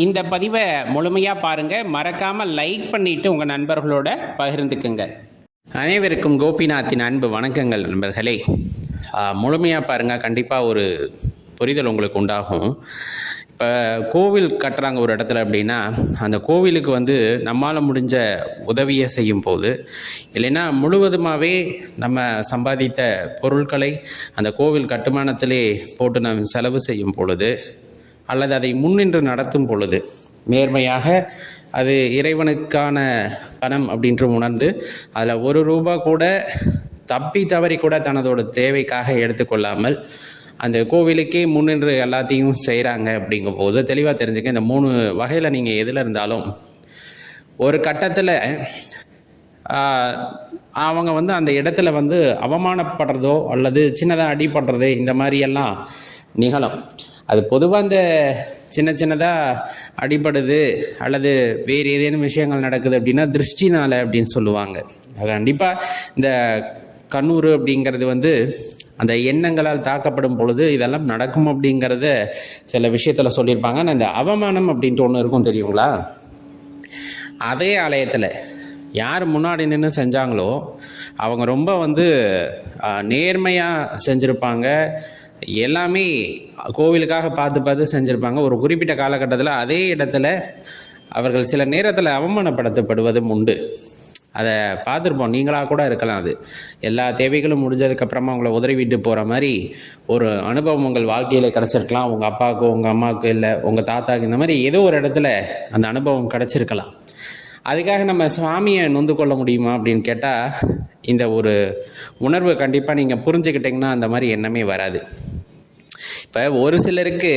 இந்த பதிவை முழுமையாக பாருங்கள், மறக்காமல் லைக் பண்ணிவிட்டு உங்கள் நண்பர்களோட பகிர்ந்துக்குங்க. அனைவருக்கும் கோபிநாத்தின் அன்பு வணக்கங்கள் நண்பர்களே. முழுமையாக பாருங்கள், கண்டிப்பாக ஒரு புரிதல் உங்களுக்கு உண்டாகும். இப்போ கோவில் கட்டுறாங்க ஒரு இடத்துல அப்படின்னா, அந்த கோவிலுக்கு நம்மால் முடிஞ்ச உதவியை செய்யும் போது, இல்லைன்னா முழுவதுமாகவே நம்ம சம்பாதித்த பொருட்களை அந்த கோவில் கட்டுமானத்திலே போட்டு நம்ம செலவு செய்யும் பொழுது, அல்லது அதை முன்னின்று நடத்தும் பொழுது, நேர்மையாக அது இறைவனுக்கான பணம் அப்படின்று உணர்ந்து அதில் ஒரு ரூபா கூட தப்பி தவறி கூட தனதோட தேவைக்காக எடுத்துக்கொள்ளாமல் அந்த கோவிலுக்கே முன்னின்று எல்லாத்தையும் செய்கிறாங்க அப்படிங்கும்போது தெளிவாக தெரிஞ்சுக்க. இந்த 3 வகையில் நீங்கள் எதில் இருந்தாலும் ஒரு கட்டத்தில் அவங்க அந்த இடத்துல அவமானப்படுறதோ அல்லது சின்னதாக அடிபடுறது இந்த மாதிரியெல்லாம் நிகழும். அது பொதுவாக இந்த சின்னதாக அடிபடுது அல்லது வேறு ஏதேனும் விஷயங்கள் நடக்குது அப்படின்னா திருஷ்டினால் அப்படின்னு சொல்லுவாங்க. அது கண்டிப்பாக இந்த கண்ணூர் அப்படிங்கிறது அந்த எண்ணங்களால் தாக்கப்படும் பொழுது இதெல்லாம் நடக்கும் அப்படிங்கிறத சில விஷயத்தில் சொல்லியிருப்பாங்க. ஆனால் இந்த அவமானம் அப்படின்ட்டு ஒன்று இருக்கும் தெரியுங்களா? அதே ஆலயத்தில் யார் முன்னாடி நின்று செஞ்சாங்களோ அவங்க ரொம்ப நேர்மையாக செஞ்சுருப்பாங்க. எல்லாமே கோவிலுக்காக பார்த்து செஞ்சுருப்பாங்க. ஒரு குறிப்பிட்ட காலகட்டத்தில் அதே இடத்துல அவர்கள் சில நேரத்தில் அவமானப்படுத்தப்படுவதும் உண்டு. அதை பார்த்துருப்போம், நீங்களாக கூட இருக்கலாம். அது எல்லா தேவைகளும் முடிஞ்சதுக்கப்புறமா அவங்கள உதறிவிட்டு போகிற மாதிரி ஒரு அனுபவம் உங்கள் வாழ்க்கையில் கிடச்சிருக்கலாம். உங்கள் அப்பாவுக்கோ உங்கள் அம்மாவுக்கு இல்லை உங்கள் தாத்தாவுக்கு இந்த மாதிரி ஏதோ ஒரு இடத்துல அந்த அனுபவம் கிடச்சிருக்கலாம். அதுக்காக நம்ம சுவாமியை நொந்து கொள்ள முடியுமா அப்படின்னு கேட்டால், இந்த ஒரு உணர்வு கண்டிப்பாக நீங்கள் புரிஞ்சுக்கிட்டிங்கன்னா அந்த மாதிரி எண்ணமே வராது. இப்போ ஒரு சிலருக்கு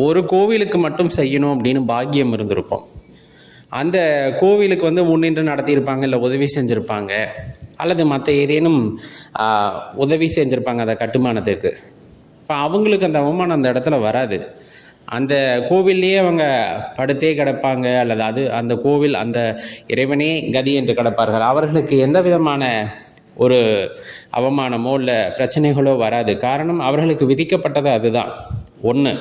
ஒரு கோவிலுக்கு மட்டும் செய்யணும் அப்படின்னு பாக்கியம் இருந்திருக்கும். அந்த கோவிலுக்கு முன்னின்று நடத்தியிருப்பாங்க, இல்லை உதவி செஞ்சுருப்பாங்க, அல்லது மற்ற ஏதேனும் உதவி செஞ்சுருப்பாங்க அந்த கட்டுமானத்திற்கு. இப்போ அவங்களுக்கு அந்த அவமானம் அந்த இடத்துல வராது. அந்த கோவில்லையே அவங்க படுத்தே கிடப்பாங்க, அல்லது அந்த கோவில் அந்த இறைவனே கதி என்று கிடப்பார்கள். அவர்களுக்கு எந்த விதமான ஒரு அவமானமோ இல்லை பிரச்சனைகளோ வராது. காரணம், அவர்களுக்கு விதிக்கப்பட்டது அதுதான் ஒன்று.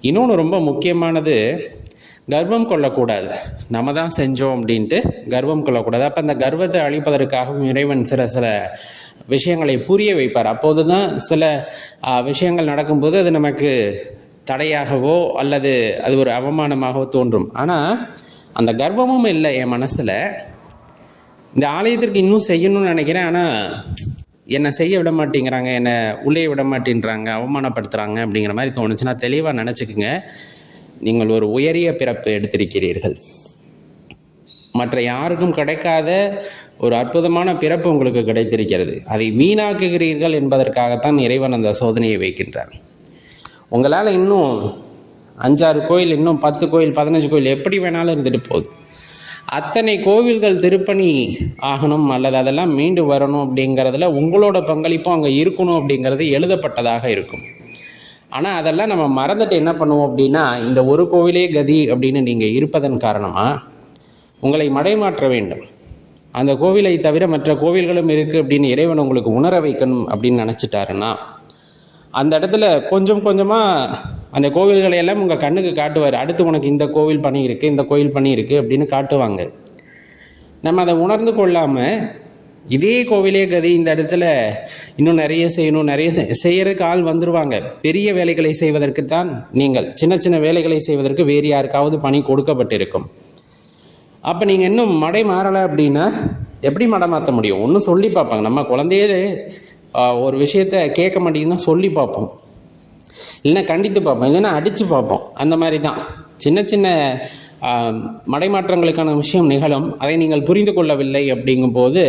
இன்னொன்று ரொம்ப முக்கியமானது, கர்வம் கொள்ளக்கூடாது. நம்ம தான் செஞ்சோம் அப்படின்ட்டு கர்வம் கொள்ளக்கூடாது. அப்போ அந்த கர்வத்தை அழிப்பதற்காகவும் இறைவன் சில விஷயங்களை புரிய வைப்பார். அப்போது தான் சில விஷயங்கள் நடக்கும்போது அது நமக்கு தடையாகவோ அல்லது அது ஒரு அவமானமாகவோ தோன்றும். ஆனால் அந்த கர்வமும் இல்லை என் மனசில். இந்த ஆலயத்திற்கு இன்னும் செய்யணும்னு நினைக்கிறேன், ஆனால் என்னை செய்ய விட மாட்டேங்கிறாங்க, என்னை உள்ளே விட மாட்டேன்றாங்க, அவமானப்படுத்துகிறாங்க அப்படிங்கிற மாதிரி தோணுச்சுன்னா தெளிவாக நினச்சிக்குங்க, நீங்கள் ஒரு உயரிய பிறப்பு எடுத்திருக்கிறீர்கள். மற்ற யாருக்கும் கிடைக்காத ஒரு அற்புதமான பிறப்பு உங்களுக்கு கிடைத்திருக்கிறது. அதை வீணாக்குகிறீர்கள் என்பதற்காகத்தான் இறைவன் அந்த சோதனையை வைக்கின்றார். உங்களால் இன்னும் 5-6 கோயில், இன்னும் 10 கோயில், 15 கோயில் எப்படி வேணாலும் இருந்துட்டு போகுது. அத்தனை கோவில்கள் திருப்பணி ஆகணும் அல்லது அதெல்லாம் மீண்டு வரணும் அப்படிங்கிறதுல உங்களோட பங்களிப்பும் அங்கே இருக்கணும் அப்படிங்கிறது எழுதப்பட்டதாக இருக்கும். ஆனால் அதெல்லாம் நம்ம மறந்துட்டு என்ன பண்ணுவோம் அப்படின்னா, இந்த ஒரு கோவிலே கதி அப்படின்னு நீங்கள் இருப்பதன் காரணமாக உங்களை மடைமாற்ற வேண்டும். அந்த கோவிலை தவிர மற்ற கோவில்களும் இருக்குது அப்படின்னு இறைவன் உங்களுக்கு உணர வைக்கணும் அப்படின்னு நினச்சிட்டாருன்னா, அந்த இடத்துல கொஞ்சம் கொஞ்சமாக அந்த கோவில்களை எல்லாம் உங்கள் கண்ணுக்கு காட்டுவார். அடுத்து உனக்கு இந்த கோவில் பண்ணியிருக்கு, இந்த கோயில் பண்ணியிருக்கு அப்படின்னு காட்டுவாங்க. நம்ம அதை உணர்ந்து கொள்ளாமல் இதே கோவிலே கதி, இந்த இடத்துல இன்னும் நிறைய செய்யணும், நிறைய செய்யறதுக்கு ஆள் வந்துடுவாங்க. பெரிய வேலைகளை செய்வதற்கு தான் நீங்கள், சின்ன சின்ன வேலைகளை செய்வதற்கு வேறு யாருக்காவது பணி கொடுக்கப்பட்டிருக்கும். அப்போ நீங்கள் இன்னும் மடை மாறலை அப்படின்னா எப்படி மடை மாற்ற முடியும்? ஒன்றும் சொல்லி பார்ப்பாங்க. நம்ம குழந்தையே ஒரு விஷயத்த கேட்க மாட்டேங்குதுன்னா சொல்லி பார்ப்போம், இல்லைன்னா கண்டித்து பார்ப்போம், இல்லைன்னா அடித்து பார்ப்போம். அந்த மாதிரி தான் சின்ன சின்ன மடைமாற்றங்களுக்கான விஷயம் நிகழும். அதை நீங்கள் புரிந்து கொள்ளவில்லை அப்படிங்கும்போது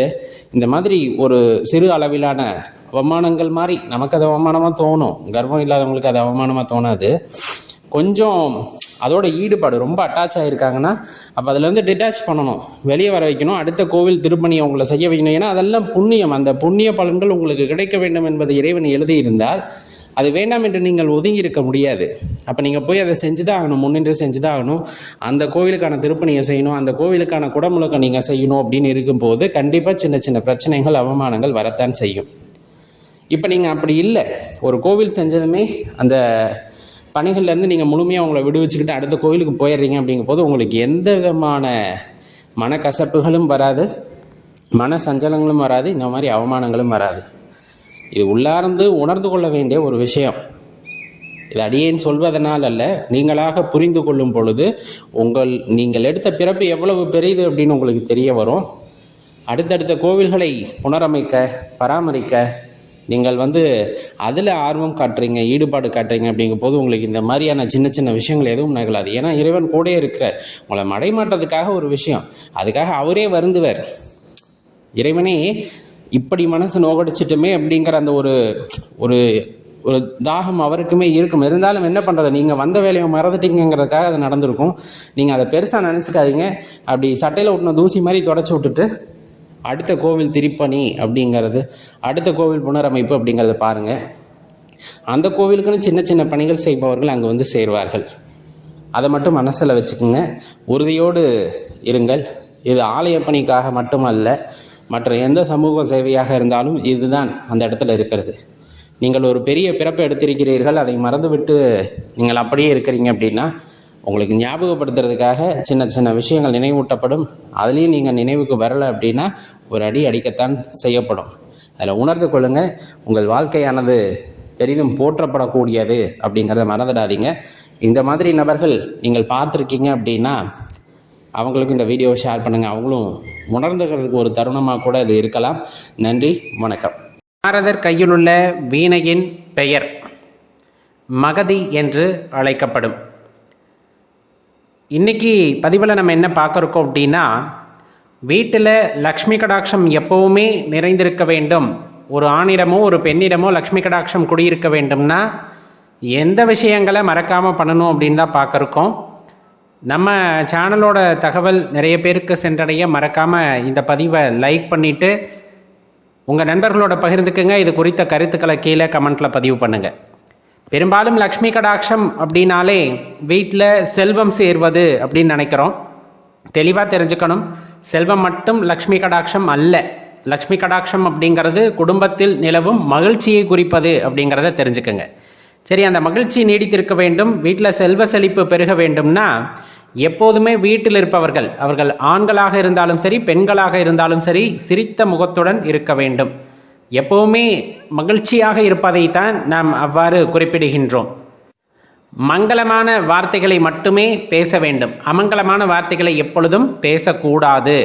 இந்த மாதிரி ஒரு சிறு அளவிலான அவமானங்கள் மாதிரி நமக்கு அது அவமானமாக தோணும். கர்வம் இல்லாதவங்களுக்கு அது அவமானமாக தோணாது. கொஞ்சம் அதோட ஈடுபாடு ரொம்ப அட்டாச் ஆகிருக்காங்கன்னா அப்போ அதில் டிட்டாச் பண்ணணும், வெளியே வர வைக்கணும். அடுத்த கோவில் திருப்பணியை உங்களை செய்ய வைக்கணும். ஏன்னா அதெல்லாம் புண்ணியம். அந்த புண்ணிய பலன்கள் உங்களுக்கு கிடைக்க வேண்டும் என்பது இறைவன் எழுதியிருந்தால் அது வேண்டாம் என்று நீங்கள் ஒதுங்கி இருக்க முடியாது. அப்போ நீங்கள் போய் அதை செஞ்சு தான் ஆகணும், முன்னின்று செஞ்சு தான் ஆகணும். அந்த கோவிலுக்கான திருப்பணியை செய்யணும், அந்த கோவிலுக்கான குடமுழுக்க நீங்கள் செய்யணும் அப்படின்னு இருக்கும்போது கண்டிப்பாக சின்ன சின்ன பிரச்சனைகள், அவமானங்கள் வரத்தான் செய்யும். இப்போ நீங்கள் அப்படி இல்லை. ஒரு கோவில் செஞ்சதுமே அந்த பணிகள்லேருந்து நீங்கள் முழுமையாக உங்களை விடுவிச்சுக்கிட்டு அடுத்த கோவிலுக்கு போயிடுறீங்க அப்படிங்கும் போது உங்களுக்கு எந்த விதமான மனக்கசப்புகளும் வராது, மன சஞ்சலங்களும் வராது, இந்த மாதிரி அவமானங்களும் வராது. இது உள்ளார்ந்து உணர்ந்து கொள்ள வேண்டிய ஒரு விஷயம். இது அடியேன் சொல்வதனால் அல்ல, நீங்களாக புரிந்து கொள்ளும் பொழுது நீங்கள் எடுத்த பிறப்பு எவ்வளவு பெரியது அப்படின்னு உங்களுக்கு தெரிய வரும். அடுத்தடுத்த கோவில்களை புனரமைக்க, பராமரிக்க நீங்கள் அதில் ஆர்வம் காட்டுறீங்க, ஈடுபாடு காட்டுறீங்க அப்படிங்கும் போது உங்களுக்கு இந்த மாதிரியான சின்ன சின்ன விஷயங்கள் எதுவும் நிகழாது. ஏன்னா இறைவன் கூட இருக்கிற உங்களை மடைமாற்றத்துக்காக ஒரு விஷயம், அதுக்காக அவரே வருந்துவர். இறைவனே இப்படி மனசு நோகடிச்சிட்டுமே அப்படிங்கிற அந்த ஒரு ஒரு ஒரு தாகம் அவருக்குமே இருக்கும். இருந்தாலும் என்ன பண்ணுறது, நீங்கள் வந்த வேலையை மறந்துட்டீங்கிறதுக்காக அது நடந்திருக்கும். நீங்கள் அதை பெருசாக நினச்சிக்காதீங்க. அப்படி சட்டையில் ஒட்டின தூசி மாதிரி தொடச்சி விட்டுட்டு அடுத்த கோவில் திருப்பணி அப்படிங்கிறது, அடுத்த கோவில் புனரமைப்பு அப்படிங்கிறத பாருங்கள். அந்த கோவிலுக்குன்னு சின்ன சின்ன பணிகள் செய்பவர்கள் அங்கே சேருவார்கள். அதை மட்டும் மனசில் வச்சுக்கோங்க, உறுதியோடு இருங்கள். இது ஆலய பணிக்காக மட்டுமல்ல, மற்ற எந்த சமூக சேவையாக இருந்தாலும் இதுதான் அந்த இடத்துல இருக்கிறது. நீங்கள் ஒரு பெரிய பிறப்பை எடுத்திருக்கிறீர்கள், அதை மறந்துவிட்டு நீங்கள் அப்படியே இருக்கிறீங்க அப்படின்னா உங்களுக்கு ஞாபகப்படுத்துறதுக்காக சின்ன சின்ன விஷயங்கள் நினைவூட்டப்படும். அதுலேயும் நீங்கள் நினைவுக்கு வரலை அப்படின்னா ஒரு அடி அடிக்கத்தான் செய்யப்படும். அதில் உணர்ந்து கொள்ளுங்கள், உங்கள் வாழ்க்கையானது பெரிதும் போற்றப்படக்கூடியது அப்படிங்கிறத மறந்துடாதீங்க. இந்த மாதிரி நபர்கள் நீங்கள் பார்த்துருக்கீங்க அப்படின்னா அவங்களுக்கு இந்த வீடியோவை ஷேர் பண்ணுங்கள். அவங்களும் உணர்ந்துக்கிறதுக்கு ஒரு தருணமாக கூட இது இருக்கலாம். நன்றி, வணக்கம். நாரதர் கையிலுள்ள வீணையின் பெயர் மகதி என்று அழைக்கப்படும். இன்றைக்கி பதிவில் நம்ம என்ன பார்க்குறோம் அப்படின்னா, வீட்டில் லக்ஷ்மி கடாட்சம் எப்போவுமே நிறைந்திருக்க வேண்டும். ஒரு ஆணிடமோ ஒரு பெண்ணிடமோ லக்ஷ்மி கடாட்சம் குடியிருக்க வேண்டும்னா எந்த விஷயங்களை மறக்காமல் பண்ணணும் அப்படின்னு தான் பார்க்குறோம். நம்ம சேனலோட தகவல் நிறைய பேருக்கு சென்றடைய மறக்காமல் இந்த பதிவை லைக் பண்ணிவிட்டு உங்கள் நண்பர்களோட பகிர்ந்துக்குங்க. இது குறித்த கருத்துக்களை கீழே கமெண்ட்டில் பதிவு பண்ணுங்கள். பெரும்பாலும் லக்ஷ்மி கடாட்சம் அப்படின்னாலே வீட்டில் செல்வம் சேர்வது அப்படின்னு நினைக்கிறோம். தெளிவாக தெரிஞ்சுக்கணும், செல்வம் மட்டும் லக்ஷ்மி கடாட்சம் அல்ல. லக்ஷ்மி கடாட்சம் அப்படிங்கிறது குடும்பத்தில் நிலவும் மகிழ்ச்சியை குறிப்பது அப்படிங்கிறத தெரிஞ்சுக்கங்க. சரி, அந்த மகிழ்ச்சி நீடித்திருக்க வேண்டும், வீட்டில் செல்வ செழிப்பு பெருக வேண்டும்னா எப்போதுமே வீட்டில் இருப்பவர்கள், அவர்கள் ஆண்களாக இருந்தாலும் சரி பெண்களாக இருந்தாலும் சரி, சிரித்த முகத்துடன் இருக்க வேண்டும். எப்போவுமே மகிழ்ச்சியாக இருப்பதைத்தான் நாம் அவ்வாறு குறிப்பிடுகின்றோம். மங்களமான வார்த்தைகளை மட்டுமே பேச வேண்டும், அமங்கலமான வார்த்தைகளை எப்பொழுதும் பேசக்கூடாது.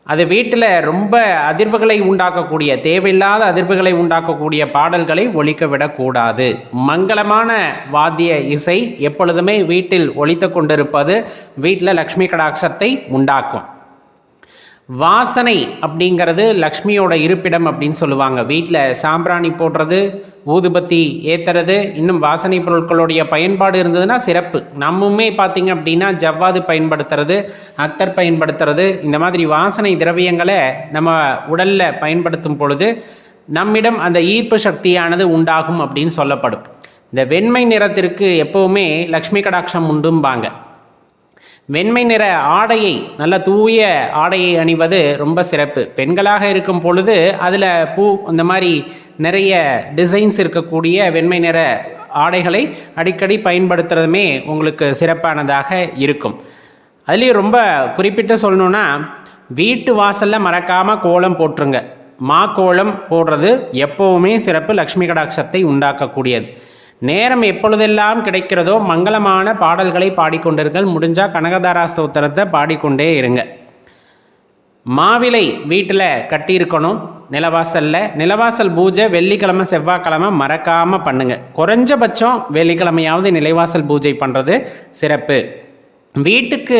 அது வீட்டில் ரொம்ப அதிர்வுகளை உண்டாக்கக்கூடிய, தேவையில்லாத அதிர்வுகளை உண்டாக்கக்கூடிய பாடல்களை ஒலிக்க விடக்கூடாது. மங்களமான வாத்திய இசை எப்பொழுதுமே வீட்டில் ஒலித்து கொண்டிருப்பது வீட்டில் லக்ஷ்மி கடாட்சத்தை உண்டாக்கும். வாசனை அப்படிங்கிறது லக்ஷ்மியோட இருப்பிடம் அப்படின்னு சொல்லுவாங்க. வீட்டில் சாம்பிராணி போடுறது, ஊதுபத்தி ஏற்றுறது, இன்னும் வாசனை பொருட்களுடைய பயன்பாடு இருந்ததுன்னா சிறப்பு. நம்முமே பார்த்திங்க அப்படின்னா ஜவ்வாது பயன்படுத்துறது, அத்தர் பயன்படுத்துறது, இந்த மாதிரி வாசனை திரவியங்களை நம்ம உடலில் பயன்படுத்தும் பொழுது நம்மிடம் அந்த ஈர்ப்பு சக்தியானது உண்டாகும் அப்படின்னு சொல்லப்படும். இந்த வெண்மை நிறத்திற்கு எப்போவுமே லக்ஷ்மி கடாட்சம் உண்டும்பாங்க. வெண்மை நிற ஆடையை, நல்ல தூய ஆடையை அணிவது ரொம்ப சிறப்பு. பெண்களாக இருக்கும் பொழுது அதில் பூ, இந்த மாதிரி நிறைய டிசைன்ஸ் இருக்கக்கூடிய வெண்மை நிற ஆடைகளை அடிக்கடி பயன்படுத்துறதுமே உங்களுக்கு சிறப்பானதாக இருக்கும். அதுலேயும் ரொம்ப குறிப்பிட்டு சொல்லணுன்னா, வீட்டு வாசலில் மறக்காமல் கோலம் போட்டுருங்க. கோலம் போடுறது எப்போவுமே சிறப்பு, லக்ஷ்மி கடாட்சத்தை உண்டாக்கக்கூடியது. நேரம் எப்பொழுதெல்லாம் கிடைக்கிறதோ மங்களமான பாடல்களை பாடிக்கொண்டிருங்கள். முடிஞ்சால் கனகதாரா ஸ்தோத்திரத்தை பாடிக்கொண்டே இருங்க. மாவிலை வீட்டில் கட்டியிருக்கணும். நிலவாசல் பூஜை வெள்ளிக்கிழமை செவ்வாய்க்கிழமை மறக்காமல் பண்ணுங்கள். குறைஞ்சபட்சம் வெள்ளிக்கிழமையாவது நிலைவாசல் பூஜை பண்ணுறது சிறப்பு. வீட்டுக்கு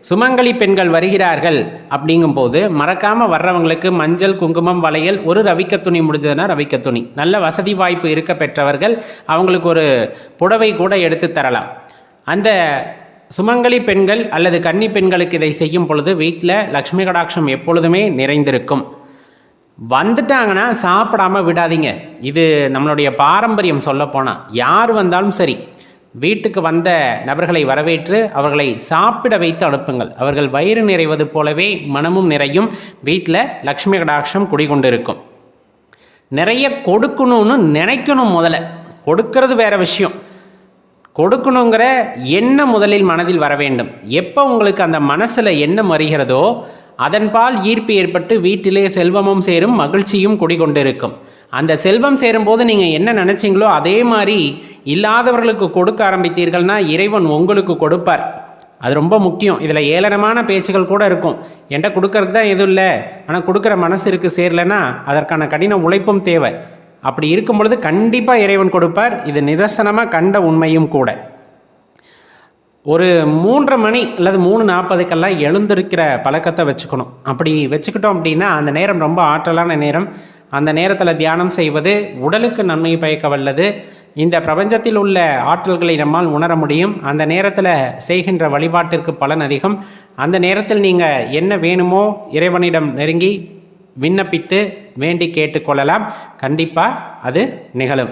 சுமங்கலி பெண்கள் வருகிறார்கள் அப்படிங்கும்போது மறக்காமல் வர்றவங்களுக்கு மஞ்சள், குங்குமம், வளையல், ஒரு ரவிக்க துணி, முடிஞ்சதுன்னா ரவிக்க துணி, நல்ல வசதி வாய்ப்பு இருக்க பெற்றவர்கள் அவங்களுக்கு ஒரு புடவை கூட எடுத்து தரலாம். அந்த சுமங்கலி பெண்கள் அல்லது கன்னி பெண்களுக்கு இதை செய்யும் பொழுது வீட்டில் லக்ஷ்மி கடாட்சம் எப்பொழுதுமே நிறைந்திருக்கும். வந்துட்டாங்கன்னா சாப்பிடாம விடாதீங்க. இது நம்மளுடைய பாரம்பரியம். சொல்லப்போனால் யார் வந்தாலும் சரி, வீட்டுக்கு வந்த நபர்களை வரவேற்று அவர்களை சாப்பிட வைத்து அனுப்புங்கள். அவர்கள் வயிறு நிறைவது போலவே மனமும் நிறையும். வீட்டில் லக்ஷ்மி கடாட்சம் குடிகொண்டிருக்கும். நிறைய கொடுக்கணும்னு நினைக்கணும். முதல்ல கொடுக்கறது வேற விஷயம், கொடுக்கணுங்கிற எண்ணம் முதலில் மனதில் வர வேண்டும். எப்போ உங்களுக்கு அந்த மனசில் எண்ணம் வருகிறதோ அதன்பால் ஈர்ப்பு ஏற்பட்டு வீட்டிலே செல்வமும் சேரும், மகிழ்ச்சியும் குடிகொண்டிருக்கும். அந்த செல்வம் சேரும்போது நீங்கள் என்ன நினச்சிங்களோ அதே மாதிரி இல்லாதவர்களுக்கு கொடுக்க ஆரம்பித்தீர்கள்னா இறைவன் உங்களுக்கு கொடுப்பார். அது ரொம்ப முக்கியம். இதில் ஏளனமான பேச்சுகள் கூட இருக்கும். என்கிட்ட கொடுக்கறதுக்கு தான் எதுவும் இல்லை, ஆனால் கொடுக்குற மனசு இருக்குது சேரலைன்னா அதற்கான கடின உழைப்பும் தேவை. அப்படி இருக்கும் பொழுது கண்டிப்பாக இறைவன் கொடுப்பார். இது நிதர்சனமாக கண்ட உண்மையும் கூட. ஒரு 3:30 மணி அல்லது 3:40க்கெல்லாம் எழுந்திருக்கிற பழக்கத்தை வச்சுக்கணும். அப்படி வச்சுக்கிட்டோம் அப்படின்னா அந்த நேரம் ரொம்ப ஆற்றலான நேரம். அந்த நேரத்தில் தியானம் செய்வது உடலுக்கு நன்மை பயக்க வல்லது. இந்த பிரபஞ்சத்தில் உள்ள ஆற்றல்களை நம்மால் உணர முடியும். அந்த நேரத்தில் செய்கின்ற வழிபாட்டிற்கு பலன் அதிகம். அந்த நேரத்தில் நீங்கள் என்ன வேணுமோ இறைவனிடம் நெருங்கி விண்ணப்பித்து வேண்டி கேட்டுக்கொள்ளலாம். கண்டிப்பாக அது நிகழும்.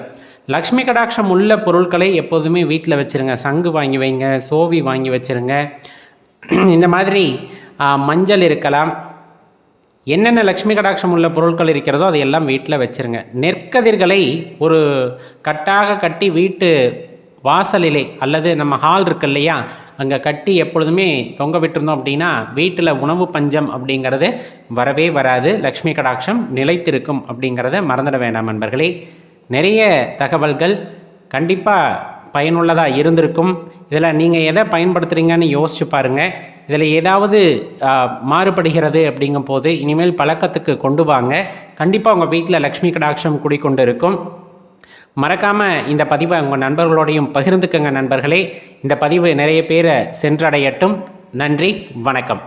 லக்ஷ்மி கடாட்சம் உள்ள பொருட்களை எப்போதுமே வீட்டில் வச்சுருங்க. சங்கு வாங்கி வைங்க, சோவி வாங்கி வச்சுருங்க. இந்த மாதிரி மஞ்சள் இருக்கலாம். என்னென்ன லக்ஷ்மி கடாட்சம் உள்ள பொருட்கள் இருக்கிறதோ அதையெல்லாம் வீட்டில் வச்சுருங்க. நெற்கதிர்களை ஒரு கட்டாக கட்டி வீட்டு வாசலிலே அல்லது நம்ம ஹால் இருக்கு இல்லையா, அங்கே கட்டி எப்பொழுதுமே தொங்க விட்டுருந்தோம் அப்படின்னா வீட்டில் உணவு பஞ்சம் அப்படிங்கிறது வரவே வராது. லக்ஷ்மி கடாட்சம் நிலைத்திருக்கும் அப்படிங்கிறத மறந்துட வேண்டாம் நண்பர்களே. நிறைய தகவல்கள் கண்டிப்பாக பயனுள்ளதாக இருந்திருக்கும். இதில் நீங்கள் எதை பயன்படுத்துகிறீங்கன்னு யோசிச்சு பாருங்கள். இதில் ஏதாவது மாறுபடுகிறது அப்படிங்கும் போது இனிமேல் பழக்கத்துக்கு கொண்டு வாங்க. கண்டிப்பாக உங்கள் வீட்டில் லக்ஷ்மி கடாட்சம் குடிக்கொண்டு இருக்கும். மறக்காமல் இந்த பதிவை உங்கள் நண்பர்களோடையும் பகிர்ந்துக்கங்க நண்பர்களே. இந்த பதிவு நிறைய பேரை சென்றடையட்டும். நன்றி, வணக்கம்.